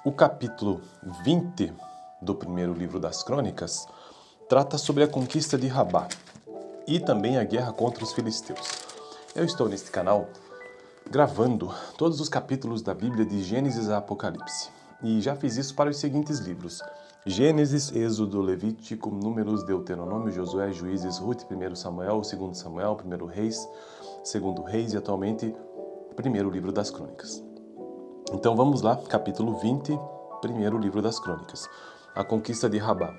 O capítulo 20 do primeiro livro das Crônicas trata sobre a conquista de Rabá e também a guerra contra os filisteus. Eu estou neste canal gravando todos os capítulos da Bíblia de Gênesis a Apocalipse e já fiz isso para os seguintes livros: Gênesis, Êxodo, Levítico, Números, Deuteronômio, Josué, Juízes, Ruth, 1 Samuel, 2 Samuel, 1 Reis, 2 Reis e atualmente primeiro livro das Crônicas. Então vamos lá, capítulo 20, primeiro livro das Crônicas. A conquista de Rabá.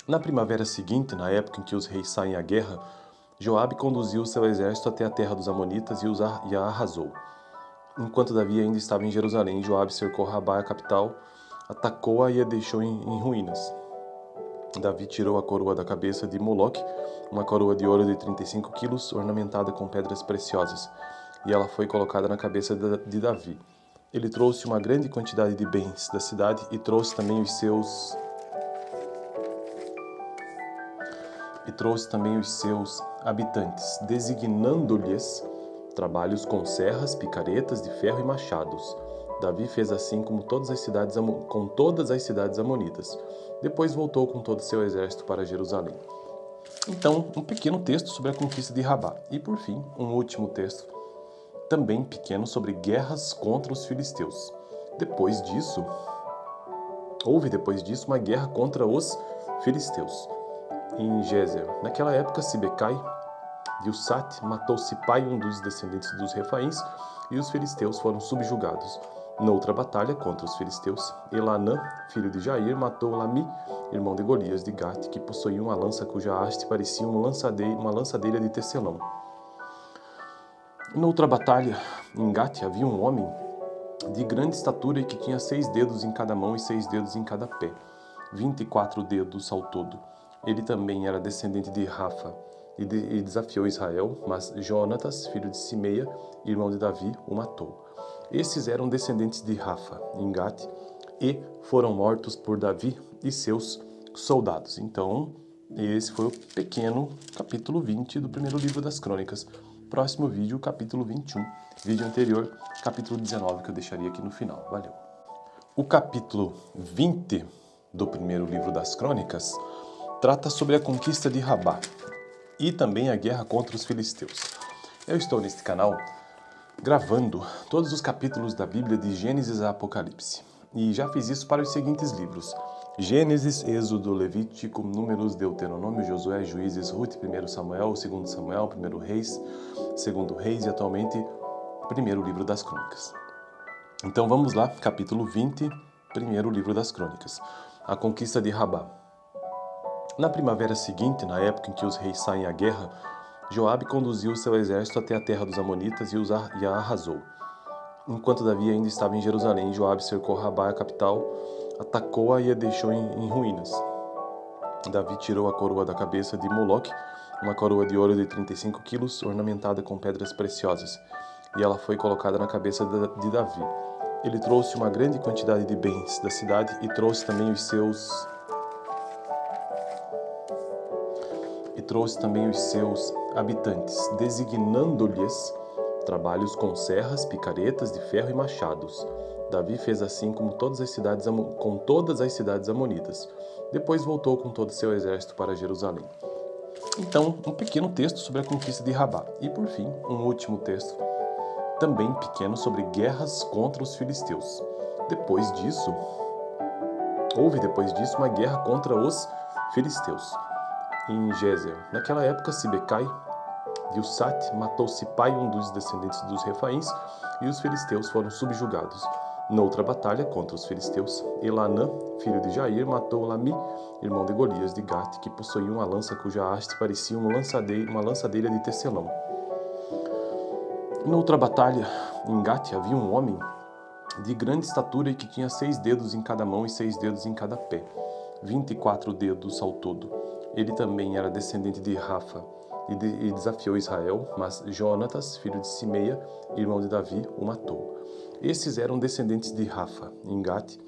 Na primavera seguinte, na época em que os reis saem à guerra, Joabe conduziu seu exército até a terra dos Amonitas e a arrasou. Enquanto Davi ainda estava em Jerusalém, Joabe cercou Rabá, a capital, atacou-a e a deixou em ruínas. Davi tirou a coroa da cabeça de Moloque, uma coroa de ouro de 35 quilos, ornamentada com pedras preciosas, e ela foi colocada na cabeça de Davi. Ele trouxe uma grande quantidade de bens da cidade e trouxe também os seus habitantes, designando-lhes trabalhos com serras, picaretas de ferro e machados. Davi fez assim com todas as cidades amonitas. Depois voltou com todo o seu exército para Jerusalém. Então, um pequeno texto sobre a conquista de Rabá. E, por fim, um último texto, também pequeno, sobre guerras contra os filisteus. Houve depois disso uma guerra contra os filisteus em Gézer. Naquela época, Sibecai de Husate matou Sipai, um dos descendentes dos Refaíns, e os filisteus foram subjugados. Noutra batalha contra os filisteus, Elanã, filho de Jair, matou Lami, irmão de Golias de Gate, que possuía uma lança cuja haste parecia uma lançadeira de tecelão. Noutra batalha, em Gate, havia um homem de grande estatura e que tinha 6 dedos em cada mão e 6 dedos em cada pé, 24 dedos ao todo. Ele também era descendente de Rafa e desafiou Israel, mas Jonatas, filho de Simeia, irmão de Davi, o matou. Esses eram descendentes de Rafa, em Gate, e foram mortos por Davi e seus soldados. Então, esse foi o pequeno capítulo 20 do primeiro livro das Crônicas. Próximo vídeo, capítulo 21. Vídeo anterior, capítulo 19, que eu deixaria aqui no final. Valeu! O capítulo 20 do primeiro livro das Crônicas trata sobre a conquista de Rabá e também a guerra contra os filisteus. Eu estou neste canal gravando todos os capítulos da Bíblia de Gênesis a Apocalipse e já fiz isso para os seguintes livros: Gênesis, Êxodo, Levítico, Números, Deuteronômio, Josué, Juízes, Ruth, 1 Samuel, 2 Samuel, 1 Reis, 2 Reis e atualmente primeiro livro das Crônicas. Então vamos lá, capítulo 20, primeiro livro das Crônicas. A conquista de Rabá. Na primavera seguinte, na época em que os reis saem à guerra, Joabe conduziu seu exército até a terra dos Amonitas e a arrasou. Enquanto Davi ainda estava em Jerusalém, Joabe cercou Rabá, a capital, atacou-a e a deixou em ruínas. Davi tirou a coroa da cabeça de Moloque, uma coroa de ouro de 35 quilos, ornamentada com pedras preciosas, e ela foi colocada na cabeça de Davi. Ele trouxe uma grande quantidade de bens da cidade e trouxe também os seus habitantes, designando-lhes trabalhos com serras, picaretas de ferro e machados. Davi fez assim com todas as cidades amonitas. Depois voltou com todo o seu exército para Jerusalém. Então, um pequeno texto sobre a conquista de Rabá. E, por fim, um último texto, também pequeno, sobre guerras contra os filisteus. Houve depois disso uma guerra contra os filisteus em Gézer. Naquela época, Sibecai de Husate matou Sipai, um dos descendentes dos Refaíns, e os filisteus foram subjugados. Noutra batalha contra os filisteus, Elanã, filho de Jair, matou Lami, irmão de Golias de Gate, que possuía uma lança cuja haste parecia uma lançadeira de tecelão. Noutra batalha, em Gate, havia um homem de grande estatura e que tinha 6 dedos em cada mão e 6 dedos em cada pé, 24 dedos ao todo. Ele também era descendente de Rafa e desafiou Israel, mas Jonatas, filho de Simeia, irmão de Davi, o matou. Esses eram descendentes de Rafa, em Gate,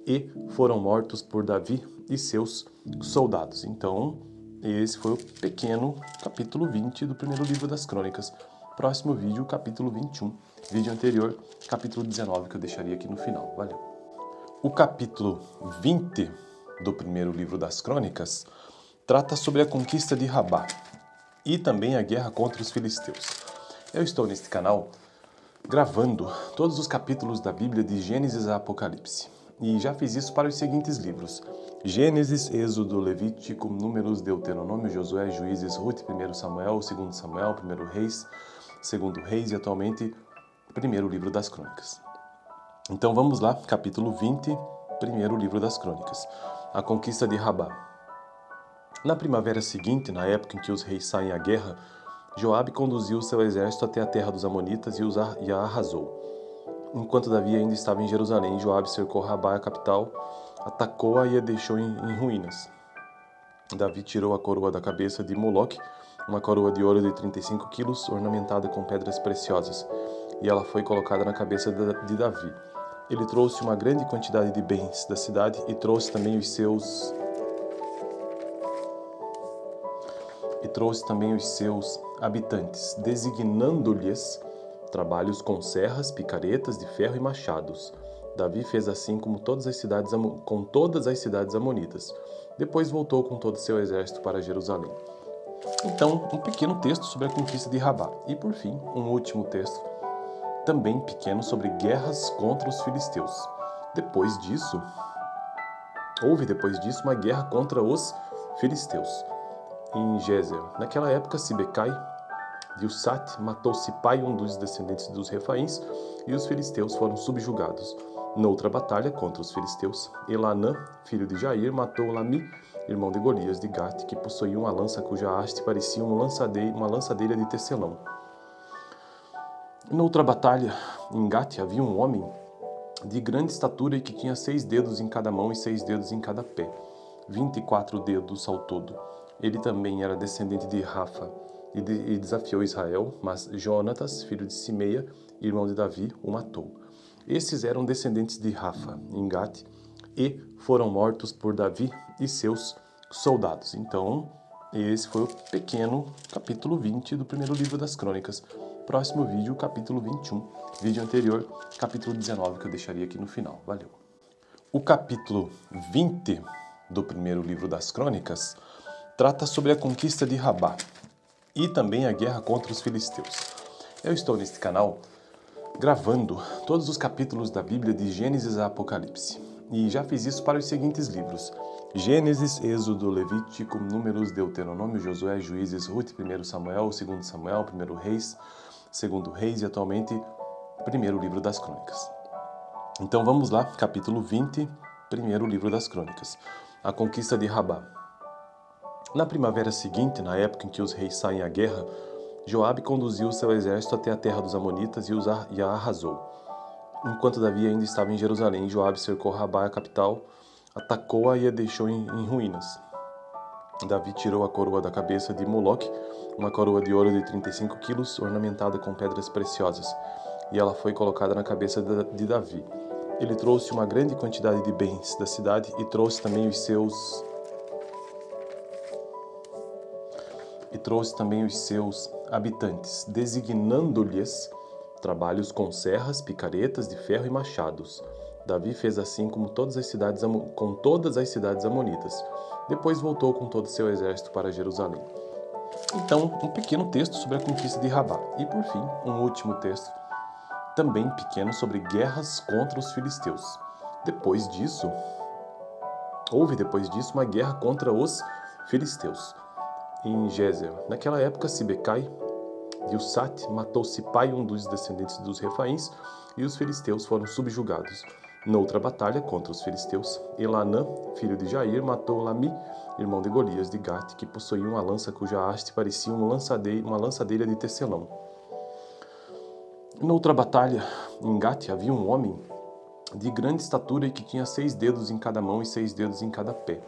e foram mortos por Davi e seus soldados. Então, esse foi o pequeno capítulo 20 do primeiro livro das Crônicas. Próximo vídeo, capítulo 21. Vídeo anterior, capítulo 19, que eu deixaria aqui no final. Valeu! O capítulo 20 do primeiro livro das Crônicas trata sobre a conquista de Rabá e também a guerra contra os filisteus. Eu estou neste canal gravando todos os capítulos da Bíblia de Gênesis a Apocalipse e já fiz isso para os seguintes livros: Gênesis, Êxodo, Levítico, Números, Deuteronômio, Josué, Juízes, Ruth, 1 Samuel, 2 Samuel, 1 Reis, 2 Reis e atualmente primeiro livro das Crônicas. Então vamos lá, capítulo 20, primeiro livro das Crônicas, a conquista de Rabá. Na primavera seguinte, na época em que os reis saem à guerra, Joabe conduziu seu exército até a terra dos Amonitas e a arrasou. Enquanto Davi ainda estava em Jerusalém, Joabe cercou Rabá, a capital, atacou-a e a deixou em ruínas. Davi tirou a coroa da cabeça de Moloque, uma coroa de ouro de 35 quilos, ornamentada com pedras preciosas, e ela foi colocada na cabeça de Davi. Ele trouxe uma grande quantidade de bens da cidade e trouxe também os seus habitantes, designando-lhes trabalhos com serras, picaretas de ferro e machados. Davi fez assim com todas as cidades amonitas. Depois voltou com todo o seu exército para Jerusalém. Então, um pequeno texto sobre a conquista de Rabá. E por fim, um último texto, também pequeno, sobre guerras contra os filisteus. Houve depois disso uma guerra contra os filisteus em Gezer. Naquela época, Sibecai de Usate matou Sipai, um dos descendentes dos Refaíns, e os filisteus foram subjugados. Noutra batalha contra os filisteus, Elanã, filho de Jair, matou Lami, irmão de Golias de Gate, que possuía uma lança cuja haste parecia uma lançadeira de tecelão. Noutra batalha, em Gate, havia um homem de grande estatura e que tinha 6 dedos em cada mão e 6 dedos em cada pé, 24 dedos ao todo. Ele também era descendente de Rafa e desafiou Israel, mas Jonatas, filho de Simeia, irmão de Davi, o matou. Esses eram descendentes de Rafa, em Gate, e foram mortos por Davi e seus soldados. Então, esse foi o pequeno capítulo 20 do primeiro livro das Crônicas. Próximo vídeo, capítulo 21. Vídeo anterior, capítulo 19, que eu deixaria aqui no final. Valeu! O capítulo 20 do primeiro livro das Crônicas trata sobre a conquista de Rabá e também a guerra contra os filisteus. Eu estou neste canal gravando todos os capítulos da Bíblia de Gênesis a Apocalipse e já fiz isso para os seguintes livros: Gênesis, Êxodo, Levítico, Números, Deuteronômio, Josué, Juízes, Ruth, 1 Samuel, 2 Samuel, 1 Reis, 2 Reis e atualmente primeiro livro das Crônicas. Então vamos lá, capítulo 20, primeiro livro das Crônicas, a conquista de Rabá. Na primavera seguinte, na época em que os reis saem à guerra, Joabe conduziu seu exército até a terra dos Amonitas e a arrasou. Enquanto Davi ainda estava em Jerusalém, Joabe cercou Rabá, a capital, atacou-a e a deixou em ruínas. Davi tirou a coroa da cabeça de Moloque, uma coroa de ouro de 35 quilos, ornamentada com pedras preciosas, e ela foi colocada na cabeça de Davi. Ele trouxe uma grande quantidade de bens da cidade e trouxe também os seus habitantes, designando-lhes trabalhos com serras, picaretas de ferro e machados. Davi fez assim com todas as cidades amonitas. Depois voltou com todo o seu exército para Jerusalém. Então, um pequeno texto sobre a conquista de Rabá. E por fim, um último texto, também pequeno, sobre guerras contra os filisteus. Houve depois disso uma guerra contra os filisteus em Gezer. Naquela época, Sibecai de Usate matou Sipai, um dos descendentes dos Refaíns, e os filisteus foram subjugados. Noutra batalha contra os filisteus, Elanã, filho de Jair, matou Lami, irmão de Golias de Gate, que possuía uma lança cuja haste parecia uma lançadeira de tecelão. Noutra batalha, em Gate, havia um homem de grande estatura e que tinha 6 dedos em cada mão e 6 dedos em cada pé,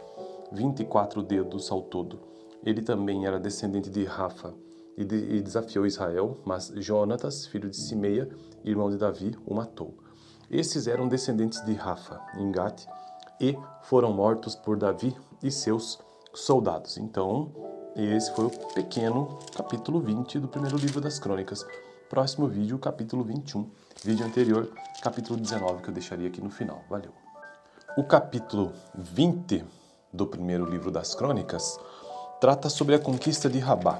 24 dedos ao todo. Ele também era descendente de Rafa e desafiou Israel, mas Jonatas, filho de Simeia, irmão de Davi, o matou. Esses eram descendentes de Rafa, em Gate, e foram mortos por Davi e seus soldados. Então, esse foi o pequeno capítulo 20 do primeiro livro das Crônicas. Próximo vídeo, capítulo 21. Vídeo anterior, capítulo 19, que eu deixaria aqui no final. Valeu! O capítulo 20 do primeiro livro das Crônicas trata sobre a conquista de Rabá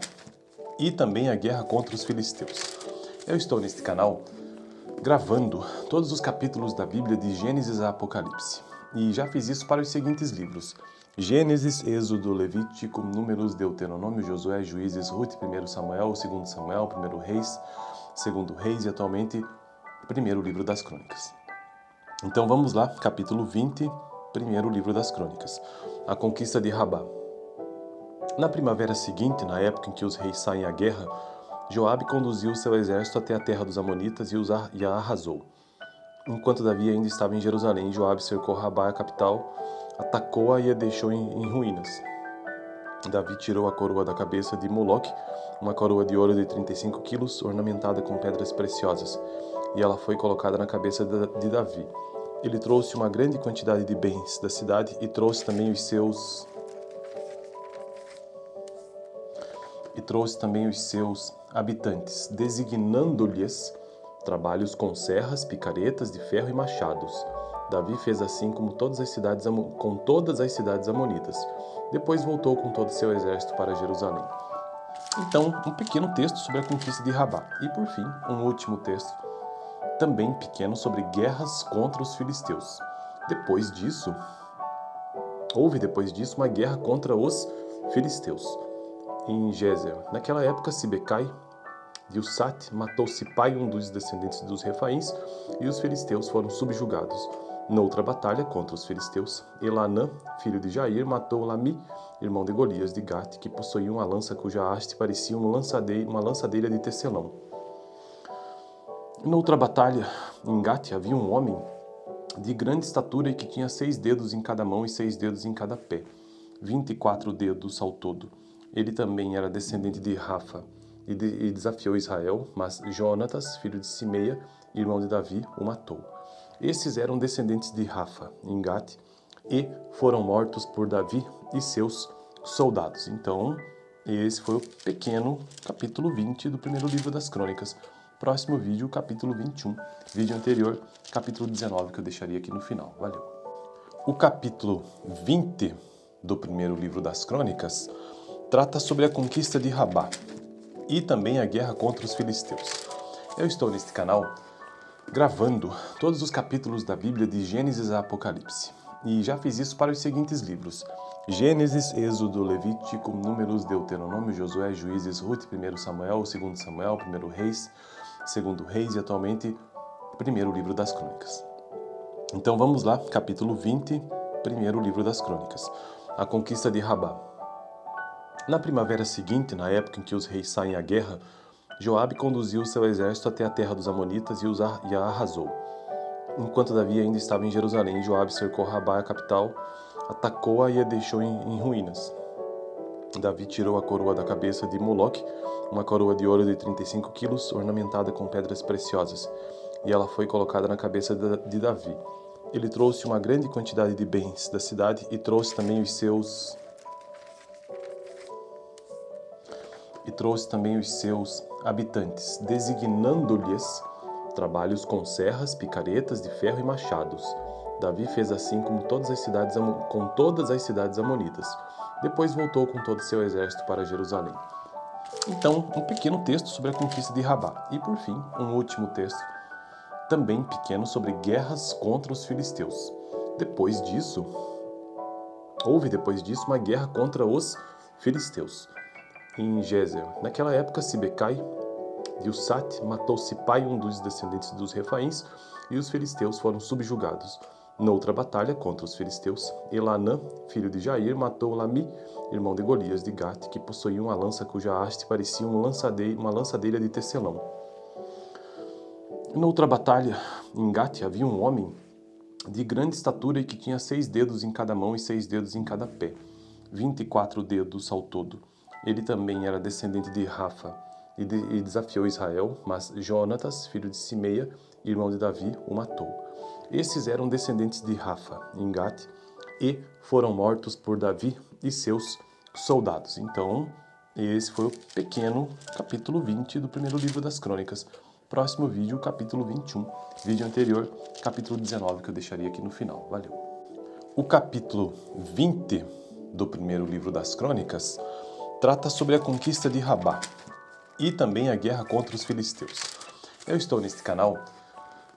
e também a guerra contra os filisteus. Eu estou neste canal gravando todos os capítulos da Bíblia de Gênesis a Apocalipse e já fiz isso para os seguintes livros: Gênesis, Êxodo, Levítico, Números, Deuteronômio, Josué, Juízes, Ruth, 1 Samuel, 2 Samuel, 1 Reis, 2 Reis e atualmente primeiro livro das Crônicas. Então vamos lá, capítulo 20, primeiro livro das Crônicas. A conquista de Rabá. Na primavera seguinte, na época em que os reis saem à guerra, Joabe conduziu seu exército até a terra dos Amonitas e a arrasou. Enquanto Davi ainda estava em Jerusalém, Joabe cercou Rabá, a capital, atacou-a e a deixou em ruínas. Davi tirou a coroa da cabeça de Moloque, uma coroa de ouro de 35 quilos, ornamentada com pedras preciosas, e ela foi colocada na cabeça de Davi. Ele trouxe uma grande quantidade de bens da cidade e trouxe também os seus habitantes, designando-lhes trabalhos com serras, picaretas de ferro e machados. Davi fez assim com todas as cidades amonitas. Depois voltou com todo o seu exército para Jerusalém. Então, um pequeno texto sobre a conquista de Rabá. E por fim, um último texto, também pequeno, sobre guerras contra os filisteus. Houve depois disso uma guerra contra os filisteus em Gézer. Naquela época, Sibecai de Usate matou Sipai, um dos descendentes dos Refaíns, e os filisteus foram subjugados. Noutra batalha contra os filisteus, Elanã, filho de Jair, matou Lami, irmão de Golias de Gate, que possuía uma lança cuja haste parecia uma lançadeira de tecelão. Noutra batalha, em Gate, havia um homem de grande estatura e que tinha 6 dedos em cada mão e 6 dedos em cada pé, 24 dedos ao todo. Ele também era descendente de Rafa e desafiou Israel, mas Jonatas, filho de Simeia, irmão de Davi, o matou. Esses eram descendentes de Rafa, em Gate, e foram mortos por Davi e seus soldados. Então, esse foi o pequeno capítulo 20 do primeiro livro das Crônicas. Próximo vídeo, capítulo 21. Vídeo anterior, capítulo 19, que eu deixaria aqui no final. Valeu! O capítulo 20 do primeiro livro das Crônicas trata sobre a conquista de Rabá e também a guerra contra os filisteus. Eu estou neste canal gravando todos os capítulos da Bíblia de Gênesis a Apocalipse e já fiz isso para os seguintes livros: Gênesis, Êxodo, Levítico, Números, Deuteronômio, Josué, Juízes, Ruth, 1 Samuel, 2 Samuel, 1 Reis, 2 Reis e atualmente primeiro livro das Crônicas. Então vamos lá, capítulo 20, primeiro livro das Crônicas. A conquista de Rabá. Na primavera seguinte, na época em que os reis saem à guerra, Joabe conduziu seu exército até a terra dos Amonitas e a arrasou. Enquanto Davi ainda estava em Jerusalém, Joabe cercou Rabá, a capital, atacou-a e a deixou em ruínas. Davi tirou a coroa da cabeça de Moloque, uma coroa de ouro de 35 quilos, ornamentada com pedras preciosas, e ela foi colocada na cabeça de Davi. Ele trouxe uma grande quantidade de bens da cidade e trouxe também os seus habitantes, designando-lhes trabalhos com serras, picaretas de ferro e machados. Davi fez assim com todas as cidades amonitas. Depois voltou com todo o seu exército para Jerusalém. Então, um pequeno texto sobre a conquista de Rabá. E por fim, um último texto, também pequeno, sobre guerras contra os filisteus. Houve depois disso uma guerra contra os filisteus em Gézer. Naquela época, Sibecai de Usate matou Sipai, um dos descendentes dos Refaíns, e os filisteus foram subjugados. Noutra batalha contra os filisteus, Elanã, filho de Jair, matou Lami, irmão de Golias de Gate, que possuía uma lança cuja haste parecia uma lançadeira de tecelão. Noutra batalha, em Gate, havia um homem de grande estatura e que tinha 6 dedos em cada mão e 6 dedos em cada pé, 24 dedos ao todo. Ele também era descendente de Rafa e desafiou Israel, mas Jonatas, filho de Simeia, irmão de Davi, o matou. Esses eram descendentes de Rafa, em Gate, e foram mortos por Davi e seus soldados. Então, esse foi o pequeno capítulo 20 do primeiro livro das Crônicas. Próximo vídeo, capítulo 21. Vídeo anterior, capítulo 19, que eu deixaria aqui no final. Valeu! O capítulo 20 do primeiro livro das Crônicas trata sobre a conquista de Rabá e também a guerra contra os filisteus. Eu estou neste canal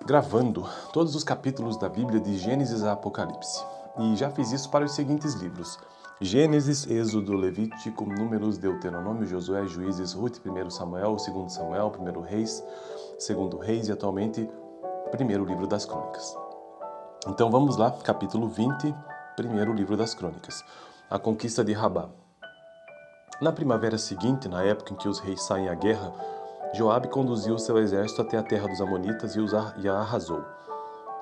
gravando todos os capítulos da Bíblia de Gênesis a Apocalipse e já fiz isso para os seguintes livros: Gênesis, Êxodo, Levítico, Números, Deuteronômio, Josué, Juízes, Ruth, 1 Samuel, 2 Samuel, 1 Reis, 2 Reis e atualmente primeiro livro das Crônicas. Então vamos lá, capítulo 20, primeiro livro das Crônicas. A conquista de Rabá. Na primavera seguinte, na época em que os reis saem à guerra, Joabe conduziu seu exército até a terra dos Amonitas e a arrasou.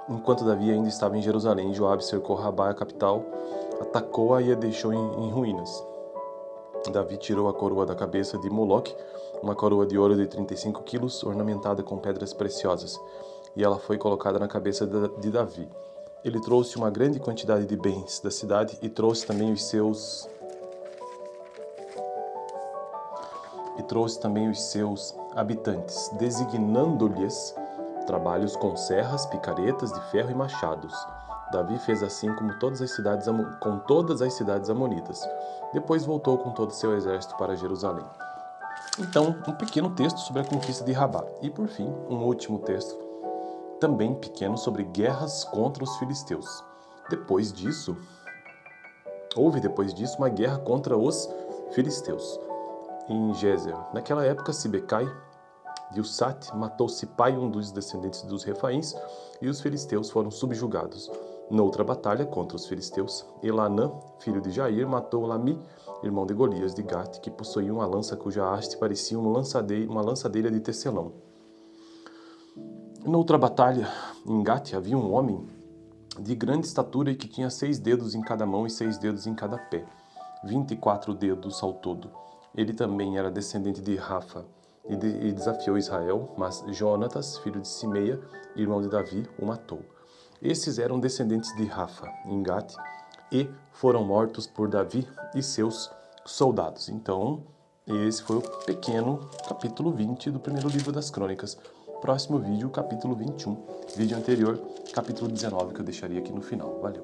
Enquanto Davi ainda estava em Jerusalém, Joabe cercou Rabá, a capital, atacou-a e a deixou em ruínas. Davi tirou a coroa da cabeça de Moloque, uma coroa de ouro de 35 quilos, ornamentada com pedras preciosas, e ela foi colocada na cabeça de Davi. Ele trouxe uma grande quantidade de bens da cidade e trouxe também os seus habitantes, designando-lhes trabalhos com serras, picaretas de ferro e machados. Davi fez assim com todas as cidades amonitas. Depois voltou com todo o seu exército para Jerusalém. Então, um pequeno texto sobre a conquista de Rabá. E, por fim, um último texto, também pequeno, sobre guerras contra os filisteus. Houve depois disso uma guerra contra os filisteus em Gézer. Naquela época, Sibecai de Usate matou Sipai, um dos descendentes dos Refaíns, e os filisteus foram subjugados. Noutra batalha contra os filisteus, Elanã, filho de Jair, matou Lami, irmão de Golias de Gate, que possuía uma lança cuja haste parecia uma lançadeira de tecelão. Noutra batalha, em Gate, havia um homem de grande estatura e que tinha 6 dedos em cada mão e 6 dedos em cada pé, 24 dedos ao todo. Ele também era descendente de Rafa e desafiou Israel, mas Jonatas, filho de Simeia, irmão de Davi, o matou. Esses eram descendentes de Rafa, em Gate, e foram mortos por Davi e seus soldados. Então, esse foi o pequeno capítulo 20 do primeiro livro das Crônicas. Próximo vídeo, capítulo 21. Vídeo anterior, capítulo 19, que eu deixaria aqui no final. Valeu!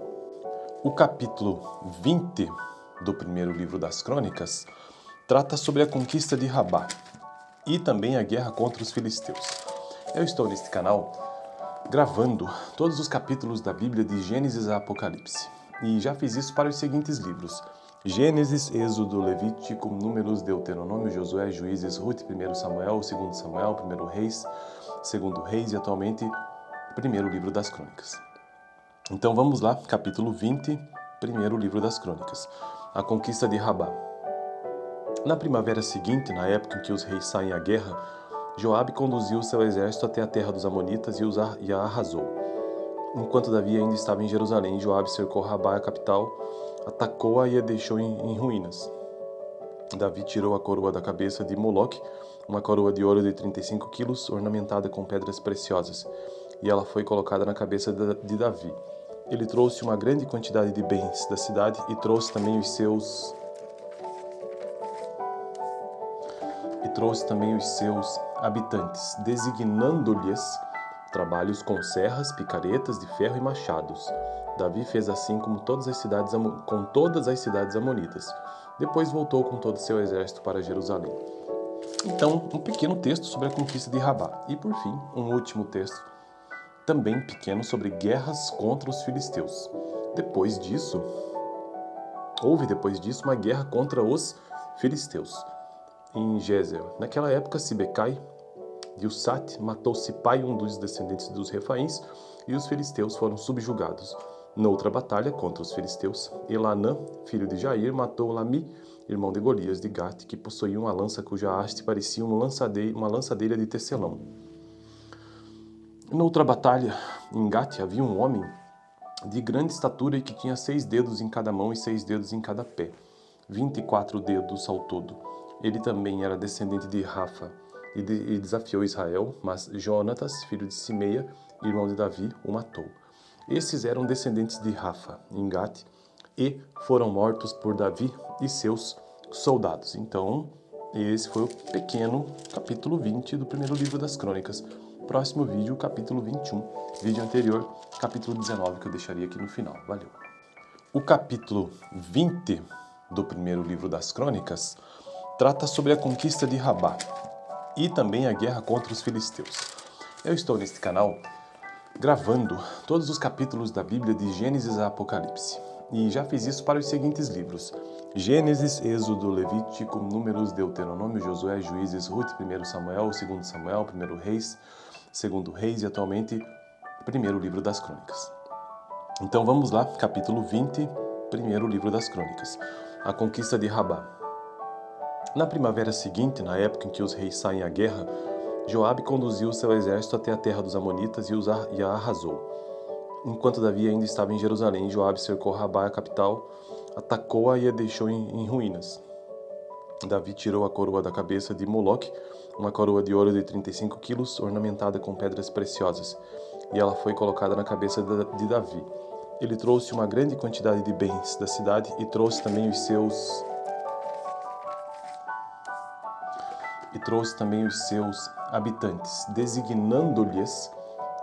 O capítulo 20 do primeiro livro das Crônicas trata sobre a conquista de Rabá e também a guerra contra os filisteus. Eu estou neste canal gravando todos os capítulos da Bíblia de Gênesis a Apocalipse e já fiz isso para os seguintes livros: Gênesis, Êxodo, Levítico, Números, Deuteronômio, Josué, Juízes, Ruth, 1 Samuel, 2 Samuel, 1 Reis, 2 Reis e atualmente primeiro livro das Crônicas. Então vamos lá, capítulo 20, primeiro livro das Crônicas. A conquista de Rabá. Na primavera seguinte, na época em que os reis saem à guerra, Joabe conduziu seu exército até a terra dos Amonitas e a arrasou. Enquanto Davi ainda estava em Jerusalém, Joabe cercou Rabá, a capital, atacou-a e a deixou em ruínas. Davi tirou a coroa da cabeça de Moloque, uma coroa de ouro de 35 quilos, ornamentada com pedras preciosas, e ela foi colocada na cabeça de Davi. Ele trouxe uma grande quantidade de bens da cidade e trouxe também os seus habitantes, designando-lhes trabalhos com serras, picaretas de ferro e machados. Davi fez assim com todas as cidades amonitas. Depois voltou com todo o seu exército para Jerusalém. Então, um pequeno texto sobre a conquista de Rabá. E, por fim, um último texto, também pequeno, sobre guerras contra os filisteus. Houve depois disso uma guerra contra os filisteus em Gézer. Naquela época, Sibecai de Usate matou Sipai, um dos descendentes dos Refaíns, e os filisteus foram subjugados. Noutra batalha contra os filisteus, Elanã, filho de Jair, matou Lami, irmão de Golias de Gate, que possuía uma lança cuja haste parecia uma lançadeira de tecelão. Noutra batalha, em Gate, havia um homem de grande estatura e que tinha 6 dedos em cada mão e 6 dedos em cada pé, 24 dedos ao todo. Ele também era descendente de Rafa e desafiou Israel, mas Jonatas, filho de Simeia, irmão de Davi, o matou. Esses eram descendentes de Rafa, em Gate, e foram mortos por Davi e seus soldados. Então, esse foi o pequeno capítulo 20 do primeiro livro das Crônicas. Próximo vídeo, capítulo 21. Vídeo anterior, capítulo 19, que eu deixaria aqui no final. Valeu! O capítulo 20 do primeiro livro das Crônicas trata sobre a conquista de Rabá e também a guerra contra os filisteus. Eu estou neste canal gravando todos os capítulos da Bíblia de Gênesis a Apocalipse e já fiz isso para os seguintes livros: Gênesis, Êxodo, Levítico, Números, Deuteronômio, Josué, Juízes, Ruth, 1 Samuel, 2 Samuel, 1 Reis, 2 Reis e atualmente primeiro livro das Crônicas. Então vamos lá, capítulo 20, primeiro livro das Crônicas, a conquista de Rabá. Na primavera seguinte, na época em que os reis saem à guerra, Joabe conduziu seu exército até a terra dos Amonitas e a arrasou. Enquanto Davi ainda estava em Jerusalém, Joabe cercou Rabá, a capital, atacou-a e a deixou em ruínas. Davi tirou a coroa da cabeça de Moloque, uma coroa de ouro de 35 quilos, ornamentada com pedras preciosas, e ela foi colocada na cabeça de Davi. Ele trouxe uma grande quantidade de bens da cidade e trouxe também os seus habitantes, designando-lhes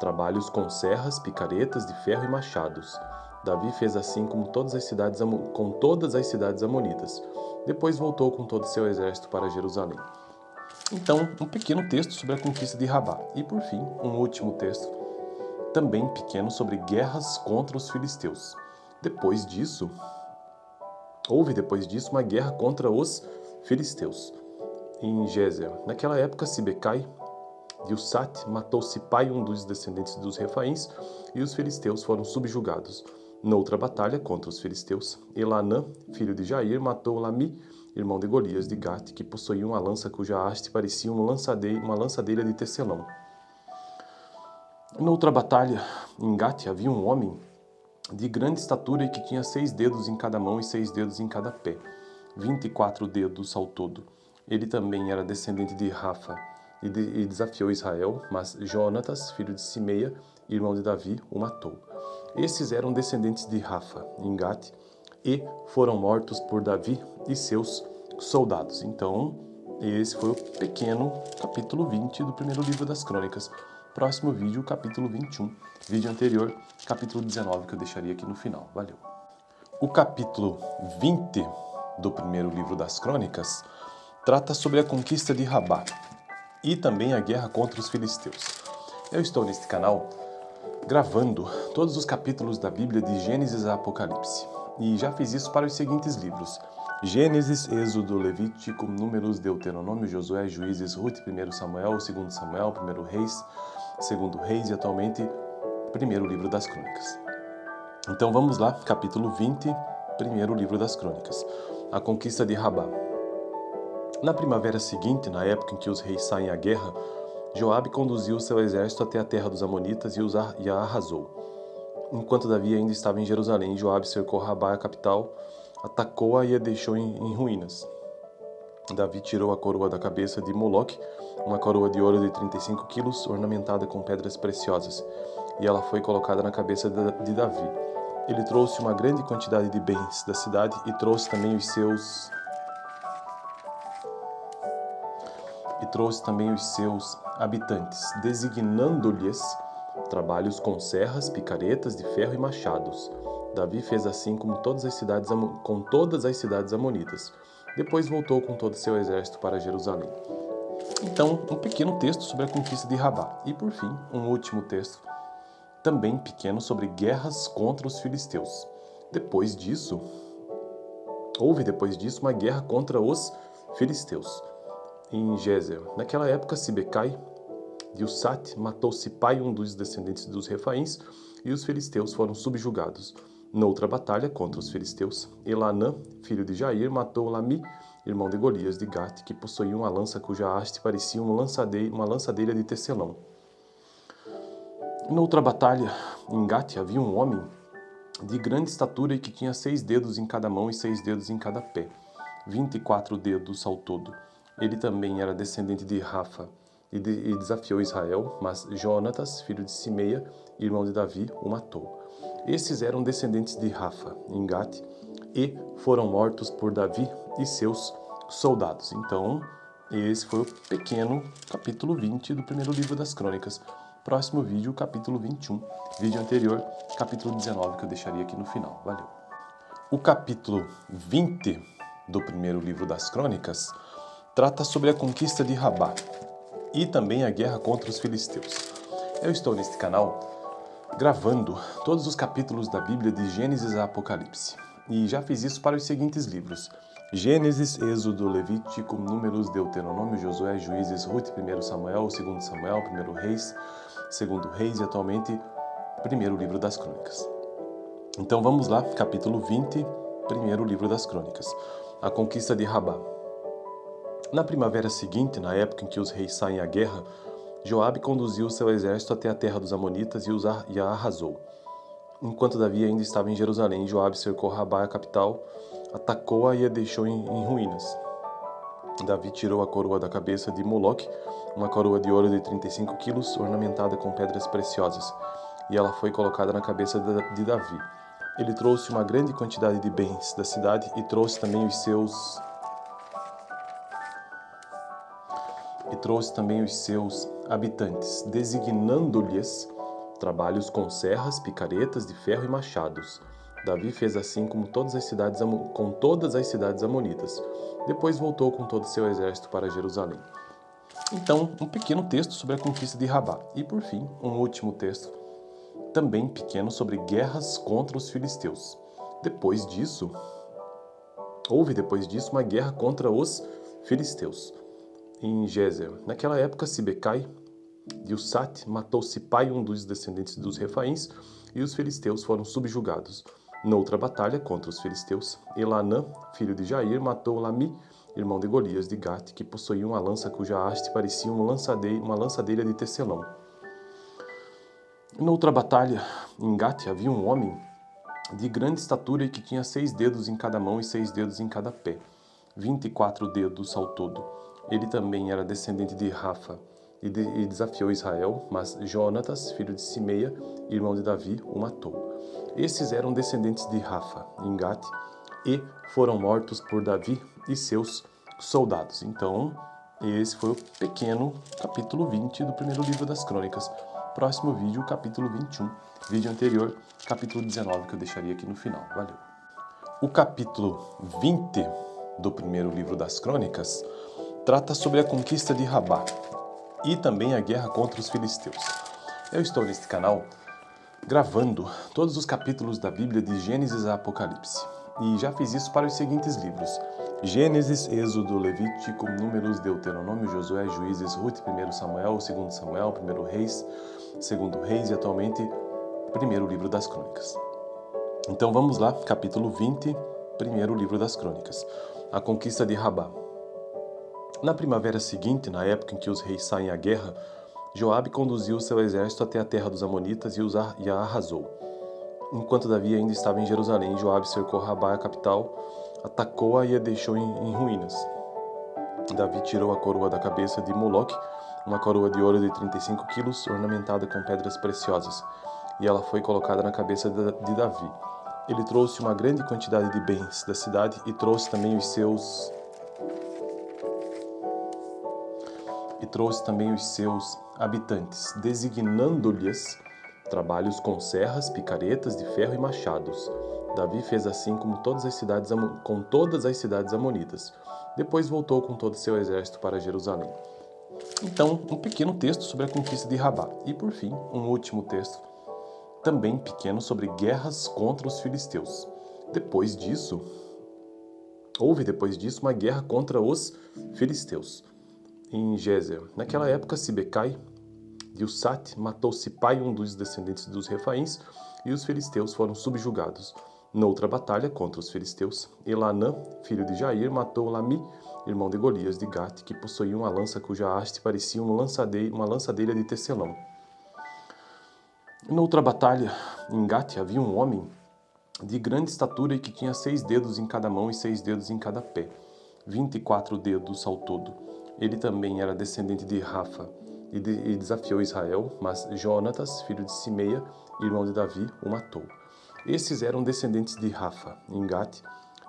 trabalhos com serras, picaretas de ferro e machados. Davi fez assim com todas as cidades amonitas. Depois voltou com todo o seu exército para Jerusalém. Então, um pequeno texto sobre a conquista de Rabá. E, por fim, um último texto, também pequeno, sobre guerras contra os filisteus. Houve depois disso uma guerra contra os filisteus em Gézer. Naquela época, Sibecai de Usate matou Sipai, um dos descendentes dos Refaíns, e os filisteus foram subjugados. Noutra batalha contra os filisteus, Elanã, filho de Jair, matou Lami, irmão de Golias de Gate, que possuía uma lança cuja haste parecia uma lançadeira de tecelão. Noutra batalha, em Gate, havia um homem de grande estatura e que tinha 6 dedos em cada mão e 6 dedos em cada pé, 24 dedos ao todo. Ele também era descendente de Rafa e desafiou Israel, mas Jonatas, filho de Simeia, irmão de Davi, o matou. Esses eram descendentes de Rafa, em Gate, e foram mortos por Davi e seus soldados. Então, esse foi o pequeno capítulo 20 do primeiro livro das Crônicas. Próximo vídeo, capítulo 21. Vídeo anterior, capítulo 19, que eu deixaria aqui no final. Valeu! O capítulo 20 do primeiro livro das Crônicas trata sobre a conquista de Rabá e também a guerra contra os filisteus. Eu estou neste canal gravando todos os capítulos da Bíblia de Gênesis a Apocalipse e já fiz isso para os seguintes livros: Gênesis, Êxodo, Levítico, Números, Deuteronômio, Josué, Juízes, Ruth, 1 Samuel, 2 Samuel, 1 Reis, 2 Reis e atualmente primeiro livro das Crônicas. Então vamos lá, capítulo 20, primeiro livro das Crônicas, a conquista de Rabá. Na primavera seguinte, na época em que os reis saem à guerra, Joabe conduziu seu exército até a terra dos Amonitas e a arrasou. Enquanto Davi ainda estava em Jerusalém, Joabe cercou Rabá, a capital, atacou-a e a deixou em ruínas. Davi tirou a coroa da cabeça de Moloque, uma coroa de ouro de 35 quilos, ornamentada com pedras preciosas, e ela foi colocada na cabeça de Davi. Ele trouxe uma grande quantidade de bens da cidade e trouxe também os seus habitantes, designando-lhes trabalhos com serras, picaretas de ferro e machados. Davi fez assim com todas as cidades amonitas. Depois voltou com todo o seu exército para Jerusalém. Então, um pequeno texto sobre a conquista de Rabá. E, por fim, um último texto, também pequeno, sobre guerras contra os filisteus. Houve depois disso uma guerra contra os filisteus em Gézer. Naquela época, Sibecai de Usate matou Sipai, um dos descendentes dos Refaíns, e os filisteus foram subjugados. Noutra batalha contra os filisteus, Elanã, filho de Jair, matou Lami, irmão de Golias de Gate, que possuía uma lança cuja haste parecia uma lançadeira de tecelão. Noutra batalha, em Gate, havia um homem de grande estatura e que tinha 6 dedos em cada mão e 6 dedos em cada pé, 24 dedos ao todo. Ele também era descendente de Rafa e desafiou Israel, mas Jonatas, filho de Simeia, irmão de Davi, o matou. Esses eram descendentes de Rafa, em Gate, e foram mortos por Davi e seus soldados. Então, esse foi o pequeno capítulo 20 do primeiro livro das Crônicas. Próximo vídeo, capítulo 21. Vídeo anterior, capítulo 19, que eu deixaria aqui no final. Valeu! O capítulo 20 do primeiro livro das Crônicas trata sobre a conquista de Rabá e também a guerra contra os filisteus. Eu estou neste canal gravando todos os capítulos da Bíblia de Gênesis a Apocalipse e já fiz isso para os seguintes livros: Gênesis, Êxodo, Levítico, Números, Deuteronômio, Josué, Juízes, Ruth, 1 Samuel, 2 Samuel, 1 Reis, 2 Reis e atualmente primeiro livro das Crônicas. Então vamos lá, capítulo 20, primeiro livro das Crônicas. A conquista de Rabá. Na primavera seguinte, na época em que os reis saem à guerra, Joabe conduziu seu exército até a terra dos Amonitas e a arrasou. Enquanto Davi ainda estava em Jerusalém, Joabe cercou Rabá, a capital, atacou-a e a deixou em ruínas. Davi tirou a coroa da cabeça de Moloque, uma coroa de ouro de 35 quilos, ornamentada com pedras preciosas, e ela foi colocada na cabeça de Davi. Ele trouxe uma grande quantidade de bens da cidade e trouxe também os seus habitantes, designando-lhes trabalhos com serras, picaretas de ferro e machados. Davi fez assim com todas as cidades amonitas. Depois voltou com todo o seu exército para Jerusalém. Então, um pequeno texto sobre a conquista de Rabá. E, por fim, um último texto, também pequeno, sobre guerras contra os filisteus. Houve depois disso uma guerra contra os filisteus em Gezer. Naquela época, Sibecai de Usate matou Sipai, um dos descendentes dos Refaíns, e os filisteus foram subjugados. Noutra batalha contra os filisteus, Elanã, filho de Jair, matou Lami, irmão de Golias de Gate, que possuía uma lança cuja haste parecia uma lançadeira de tecelão. Noutra batalha, em Gate, havia um homem de grande estatura e que tinha 6 dedos em cada mão e 6 dedos em cada pé, 24 dedos ao todo. Ele também era descendente de Rafa e desafiou Israel, mas Jonatas, filho de Simeia, irmão de Davi, o matou. Esses eram descendentes de Rafa, em Gate, e foram mortos por Davi e seus soldados. Então, esse foi o pequeno capítulo 20 do primeiro livro das Crônicas. Próximo vídeo, capítulo 21. Vídeo anterior, capítulo 19, que eu deixaria aqui no final. Valeu! O capítulo 20 do primeiro livro das Crônicas trata sobre a conquista de Rabá e também a guerra contra os filisteus. Eu estou neste canal gravando todos os capítulos da Bíblia de Gênesis a Apocalipse e já fiz isso para os seguintes livros: Gênesis, Êxodo, Levítico, Números, Deuteronômio, Josué, Juízes, Ruth, 1 Samuel, 2 Samuel, 1 Reis, 2 Reis e atualmente primeiro livro das Crônicas. Então vamos lá, capítulo 20, primeiro livro das Crônicas. A conquista de Rabá. Na primavera seguinte, na época em que os reis saem à guerra, Joabe conduziu seu exército até a terra dos Amonitas e a arrasou. Enquanto Davi ainda estava em Jerusalém, Joabe cercou Rabá, a capital, atacou-a e a deixou em ruínas. Davi tirou a coroa da cabeça de Moloque, uma coroa de ouro de 35 quilos, ornamentada com pedras preciosas, e ela foi colocada na cabeça de Davi. Ele trouxe uma grande quantidade de bens da cidade e trouxe também os seus habitantes, designando-lhes trabalhos com serras, picaretas de ferro e machados. Davi fez assim com todas as cidades amonitas. Depois voltou com todo o seu exército para Jerusalém. Então, um pequeno texto sobre a conquista de Rabá. E, por fim, um último texto, também pequeno, sobre guerras contra os filisteus. Houve depois disso uma guerra contra os filisteus em Gezer. Naquela época, Sibecai de Usate matou Sipai, um dos descendentes dos Refaíns, e os filisteus foram subjugados. Noutra batalha contra os filisteus, Elanã, filho de Jair, matou Lami, irmão de Golias de Gate, que possuía uma lança cuja haste parecia uma lançadeira de tecelão. Noutra batalha, em Gate, havia um homem de grande estatura e que tinha 6 dedos em cada mão e 6 dedos em cada pé, 24 dedos ao todo. Ele também era descendente de Rafa e desafiou Israel, mas Jonatas, filho de Simeia, irmão de Davi, o matou. Esses eram descendentes de Rafa, em Gate,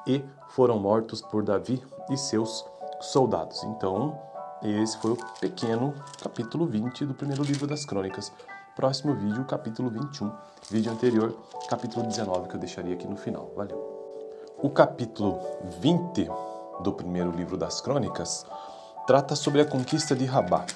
e foram mortos por Davi e seus soldados. Então, esse foi o pequeno capítulo 20 do primeiro livro das Crônicas. Próximo vídeo, capítulo 21. Vídeo anterior, capítulo 19, que eu deixaria aqui no final. Valeu! O capítulo 20 do primeiro livro das Crônicas trata sobre a conquista de Rabá.